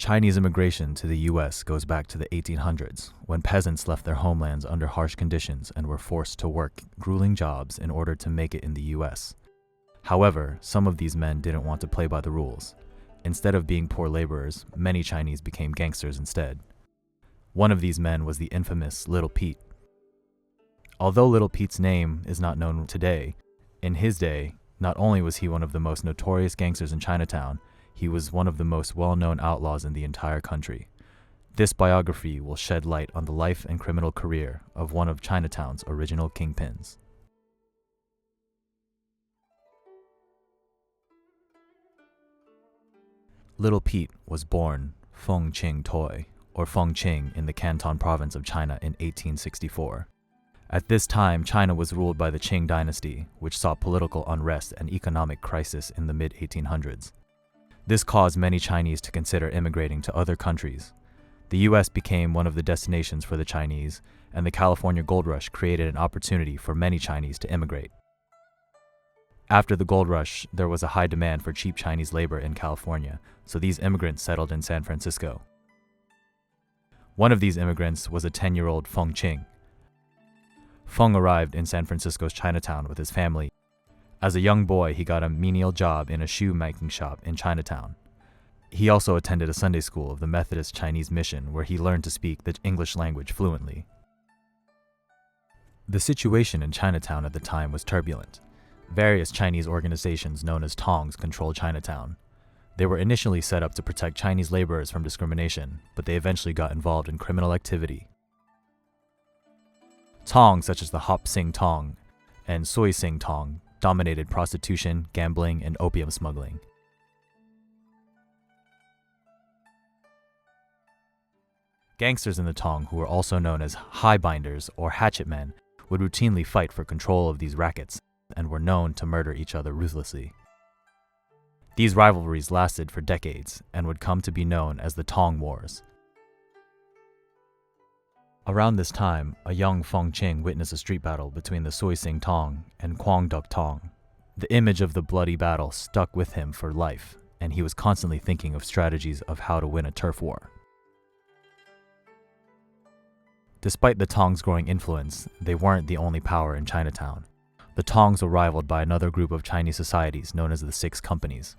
Chinese immigration to the U.S. goes back to the 1800s, when peasants left their homelands under harsh conditions and were forced to work grueling jobs in order to make it in the U.S. However, some of these men didn't want to play by the rules. Instead of being poor laborers, many Chinese became gangsters instead. One of these men was the infamous Little Pete. Although Little Pete's name is not known today, in his day, not only was he one of the most notorious gangsters in Chinatown, he was one of the most well-known outlaws in the entire country. This biography will shed light on the life and criminal career of one of Chinatown's original kingpins. Little Pete was born Fung Ching Toy, or Fung Ching, in the Canton province of China in 1864. At this time, China was ruled by the Ching dynasty, which saw political unrest and economic crisis in the mid-1800s. This caused many Chinese to consider immigrating to other countries. The U.S. became one of the destinations for the Chinese, and the California Gold Rush created an opportunity for many Chinese to immigrate. After the gold rush, there was a high demand for cheap Chinese labor in California, so these immigrants settled in San Francisco. One of these immigrants was a 10-year-old Fung Ching. Fung arrived in San Francisco's Chinatown with his family. As a young boy, he got a menial job in a shoe-making shop in Chinatown. He also attended a Sunday school of the Methodist Chinese Mission, where he learned to speak the English language fluently. The situation in Chinatown at the time was turbulent. Various Chinese organizations known as tongs controlled Chinatown. They were initially set up to protect Chinese laborers from discrimination, but they eventually got involved in criminal activity. Tongs such as the Hop Sing Tong and Soi Sing Tong dominated prostitution, gambling, and opium smuggling. Gangsters in the Tong, who were also known as highbinders or hatchet men, would routinely fight for control of these rackets and were known to murder each other ruthlessly. These rivalries lasted for decades and would come to be known as the Tong Wars. Around this time, a young Fung Ching witnessed a street battle between the Soi Sing Tong and Quang Duc Tong. The image of the bloody battle stuck with him for life, and he was constantly thinking of strategies of how to win a turf war. Despite the Tongs' growing influence, they weren't the only power in Chinatown. The Tongs were rivaled by another group of Chinese societies known as the Six Companies.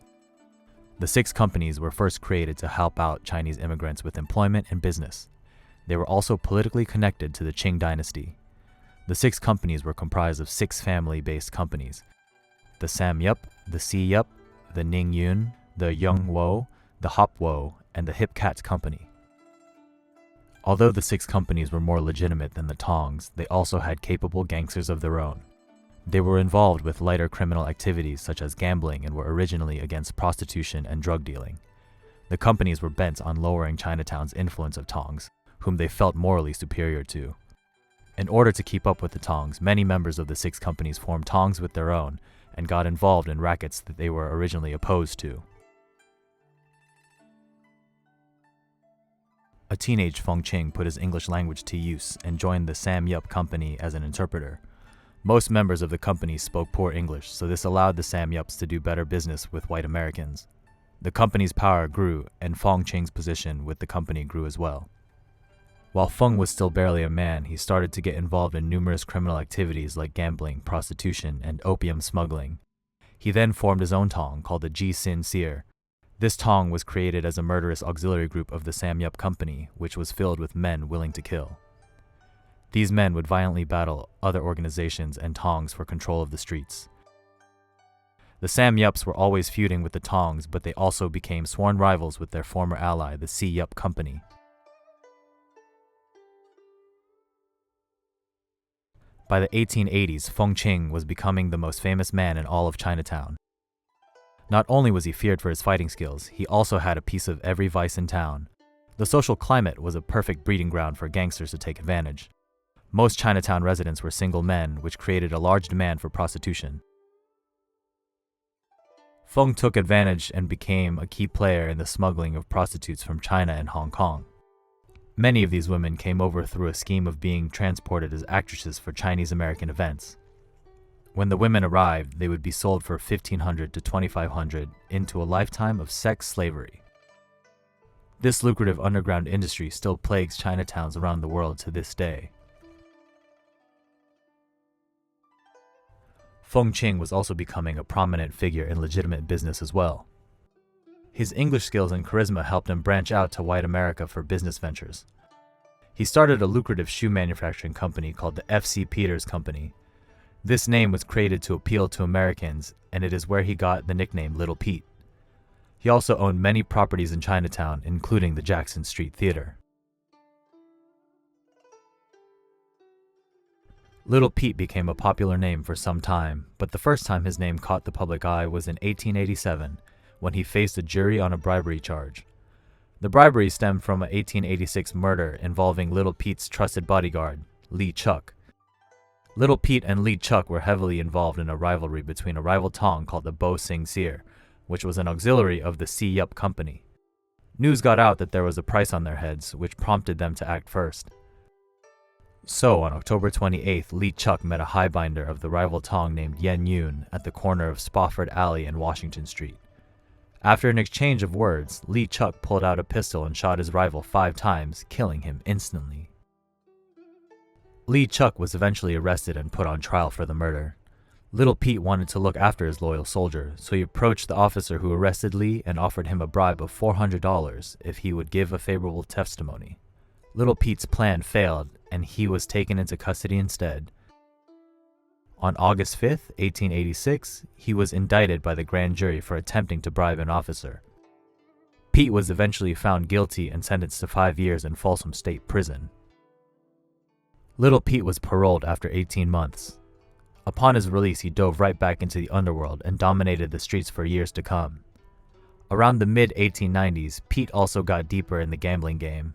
The Six Companies were first created to help out Chinese immigrants with employment and business. They were also politically connected to the Qing dynasty. The Six Companies were comprised of 6 family-based companies: the Sam Yup, the Si Yup, the Ning Yun, the Yung Wo, the Hop Wo, and the Hip Cats Company. Although the 6 companies were more legitimate than the Tongs, they also had capable gangsters of their own. They were involved with lighter criminal activities such as gambling and were originally against prostitution and drug dealing. The companies were bent on lowering Chinatown's influence of Tongs, whom they felt morally superior to. In order to keep up with the Tongs, many members of the 6 companies formed Tongs with their own and got involved in rackets that they were originally opposed to. A teenage Fung Ching put his English language to use and joined the Sam Yup Company as an interpreter. Most members of the company spoke poor English, so this allowed the Sam Yups to do better business with white Americans. The company's power grew, and Fung Ching's position with the company grew as well. While Fung was still barely a man, he started to get involved in numerous criminal activities like gambling, prostitution, and opium smuggling. He then formed his own Tong called the Ji Sin Seer. This Tong was created as a murderous auxiliary group of the Sam Yup Company, which was filled with men willing to kill. These men would violently battle other organizations and Tongs for control of the streets. The Sam Yups were always feuding with the Tongs, but they also became sworn rivals with their former ally, the Si Yup Company. By the 1880s, Fung Ching was becoming the most famous man in all of Chinatown. Not only was he feared for his fighting skills, he also had a piece of every vice in town. The social climate was a perfect breeding ground for gangsters to take advantage. Most Chinatown residents were single men, which created a large demand for prostitution. Fung took advantage and became a key player in the smuggling of prostitutes from China and Hong Kong. Many of these women came over through a scheme of being transported as actresses for Chinese American events. When the women arrived, they would be sold for $1,500 to $2,500 into a lifetime of sex slavery. This lucrative underground industry still plagues Chinatowns around the world to this day. Fung Ching was also becoming a prominent figure in legitimate business as well. His English skills and charisma helped him branch out to white America for business ventures. He started a lucrative shoe manufacturing company called the F.C. Peters Company. This name was created to appeal to Americans, and it is where he got the nickname Little Pete. He also owned many properties in Chinatown, including the Jackson Street Theater. Little Pete became a popular name for some time, but the first time his name caught the public eye was in 1887, when he faced a jury on a bribery charge. The bribery stemmed from an 1886 murder involving Little Pete's trusted bodyguard, Lee Chuck. Little Pete and Lee Chuck were heavily involved in a rivalry between a rival Tong called the Bo Sing Seer, which was an auxiliary of the Si Yup Company. News got out that there was a price on their heads, which prompted them to act first. So, on October 28th, Lee Chuck met a highbinder of the rival Tong named Yen Yun at the corner of Spofford Alley and Washington Street. After an exchange of words, Lee Chuck pulled out a pistol and shot his rival 5 times, killing him instantly. Lee Chuck was eventually arrested and put on trial for the murder. Little Pete wanted to look after his loyal soldier, so he approached the officer who arrested Lee and offered him a bribe of $400 if he would give a favorable testimony. Little Pete's plan failed, and he was taken into custody instead. On August 5, 1886, he was indicted by the grand jury for attempting to bribe an officer. Pete was eventually found guilty and sentenced to 5 years in Folsom State Prison. Little Pete was paroled after 18 months. Upon his release, he dove right back into the underworld and dominated the streets for years to come. Around the mid-1890s, Pete also got deeper in the gambling game.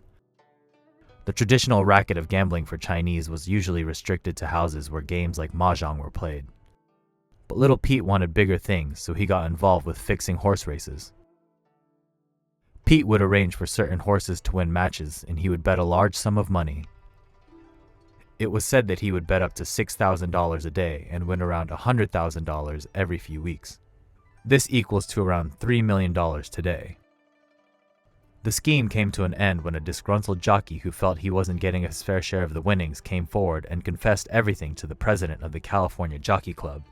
The traditional racket of gambling for Chinese was usually restricted to houses where games like mahjong were played. But Little Pete wanted bigger things, so he got involved with fixing horse races. Pete would arrange for certain horses to win matches, and he would bet a large sum of money. It was said that he would bet up to $6,000 a day and win around $100,000 every few weeks. This equals to around $3 million today. The scheme came to an end when a disgruntled jockey who felt he wasn't getting his fair share of the winnings came forward and confessed everything to the president of the California Jockey Club.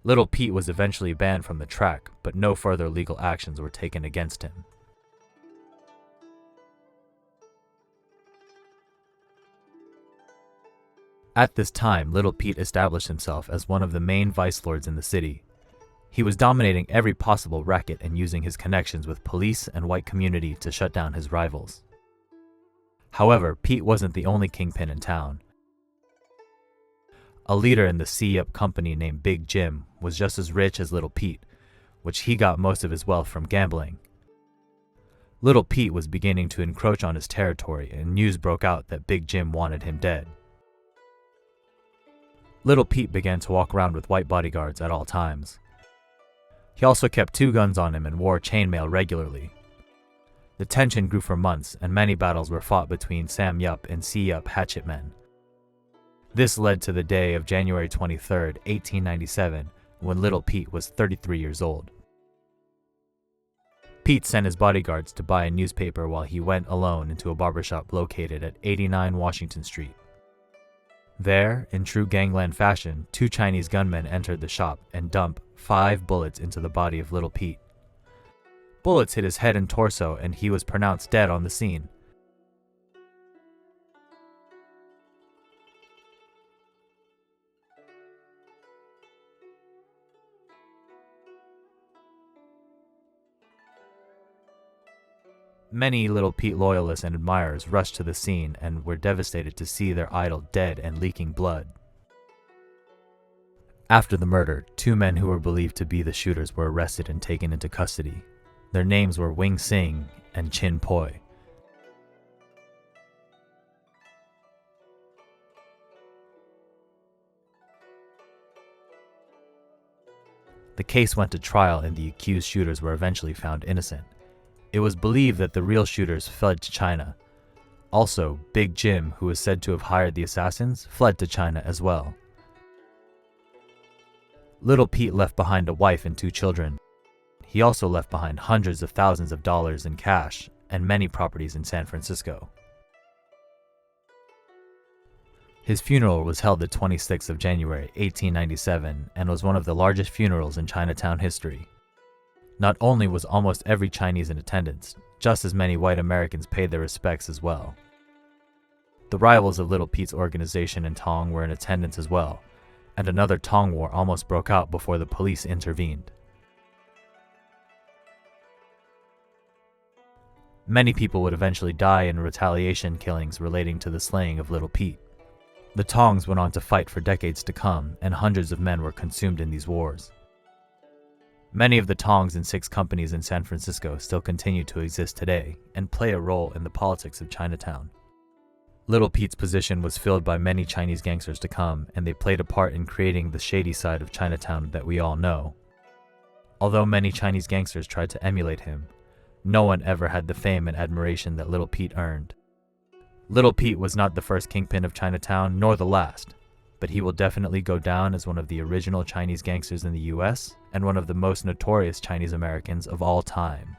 Little Pete was eventually banned from the track, but no further legal actions were taken against him. At this time, Little Pete established himself as one of the main vice lords in the city. He was dominating every possible racket and using his connections with police and white community to shut down his rivals. However, Pete wasn't the only kingpin in town. A leader in the Si Yup Company named Big Jim was just as rich as Little Pete, which he got most of his wealth from gambling. Little Pete was beginning to encroach on his territory, and news broke out that Big Jim wanted him dead. Little Pete began to walk around with white bodyguards at all times. He also kept 2 guns on him and wore chainmail regularly. The tension grew for months, and many battles were fought between Sam Yup and Si Yup hatchet men. This led to the day of January 23, 1897, when Little Pete was 33 years old. Pete sent his bodyguards to buy a newspaper while he went alone into a barbershop located at 89 Washington Street. There, in true gangland fashion, 2 Chinese gunmen entered the shop and dumped 5 bullets into the body of Little Pete. Bullets hit his head and torso, and he was pronounced dead on the scene. Many Little Pete loyalists and admirers rushed to the scene and were devastated to see their idol dead and leaking blood. After the murder, 2 men who were believed to be the shooters were arrested and taken into custody. Their names were Wing Sing and Chin Poi. The case went to trial, and the accused shooters were eventually found innocent. It was believed that the real shooters fled to China. Also, Big Jim, who was said to have hired the assassins, fled to China as well. Little Pete left behind a wife and 2 children. He also left behind hundreds of thousands of dollars in cash and many properties in San Francisco. His funeral was held the 26th of January, 1897, and was one of the largest funerals in Chinatown history. Not only was almost every Chinese in attendance, just as many white Americans paid their respects as well. The rivals of Little Pete's organization and Tong were in attendance as well, and another Tong war almost broke out before the police intervened. Many people would eventually die in retaliation killings relating to the slaying of Little Pete. The Tongs went on to fight for decades to come, and hundreds of men were consumed in these wars. Many of the Tongs and Six Companies in San Francisco still continue to exist today and play a role in the politics of Chinatown. Little Pete's position was filled by many Chinese gangsters to come, and they played a part in creating the shady side of Chinatown that we all know. Although many Chinese gangsters tried to emulate him, no one ever had the fame and admiration that Little Pete earned. Little Pete was not the first kingpin of Chinatown, nor the last, but he will definitely go down as one of the original Chinese gangsters in the US and one of the most notorious Chinese Americans of all time.